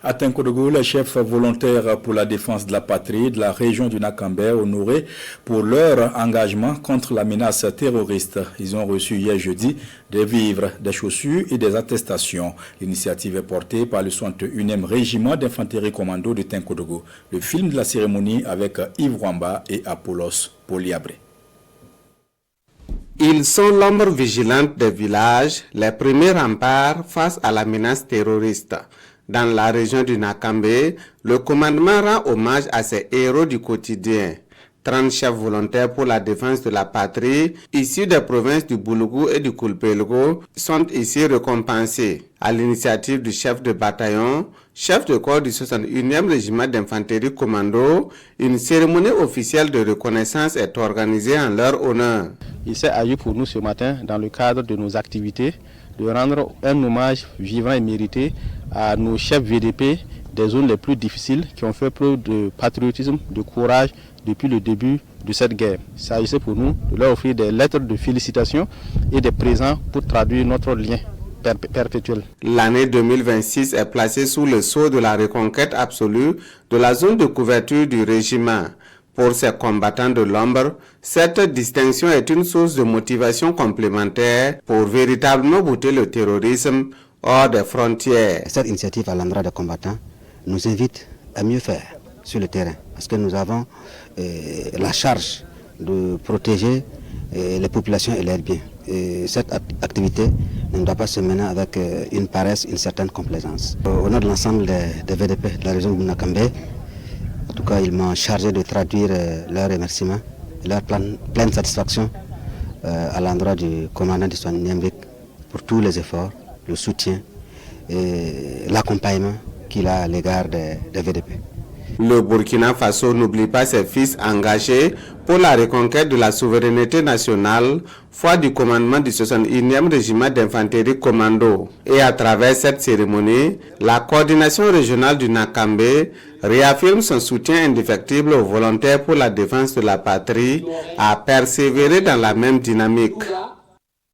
À Tinkodougou, les chefs volontaires pour la défense de la patrie de la région du Nakambe honorés pour leur engagement contre la menace terroriste. Ils ont reçu hier jeudi des vivres, des chaussures et des attestations. L'initiative est portée par le 61e régiment d'infanterie commando de Tinkodougou. Le film de la cérémonie avec Yves Wamba et Apollos Poliabré. Ils sont l'ombre vigilante des villages, les premiers remparts face à la menace terroriste. Dans la région du Nakambe, le commandement rend hommage à ces héros du quotidien. 30 chefs volontaires pour la défense de la patrie, issus des provinces du Boulougou et du Koulpelgo, sont ici récompensés. À l'initiative du chef de bataillon, chef de corps du 61e régiment d'infanterie commando, une cérémonie officielle de reconnaissance est organisée en leur honneur. Il s'est agi pour nous ce matin, dans le cadre de nos activités, de rendre un hommage vivant et mérité à nos chefs VDP des zones les plus difficiles qui ont fait preuve de patriotisme, de courage depuis le début de cette guerre. Il s'agissait pour nous de leur offrir des lettres de félicitations et des présents pour traduire notre lien perpétuel. L'année 2026 est placée sous le sceau de la reconquête absolue de la zone de couverture du régiment. Pour ces combattants de l'ombre, cette distinction est une source de motivation complémentaire pour véritablement bouter le terrorisme hors des frontières. Cette initiative à l'endroit des combattants nous invite à mieux faire sur le terrain parce que nous avons la charge de protéger les populations et leurs biens. Et cette activité ne doit pas se mener avec une paresse, une certaine complaisance. Au nom de l'ensemble des VDP de la région du Nakambe, en tout cas, ils m'ont chargé de traduire leurs remerciements et leur pleine satisfaction à l'endroit du commandant du 61e RIC pour tous les efforts, le soutien et l'accompagnement qu'il a à l'égard des VDP. Le Burkina Faso n'oublie pas ses fils engagés pour la reconquête de la souveraineté nationale, foi du commandement du 61e régiment d'infanterie commando. Et à travers cette cérémonie, la coordination régionale du Nakambe réaffirme son soutien indéfectible aux volontaires pour la défense de la patrie à persévérer dans la même dynamique.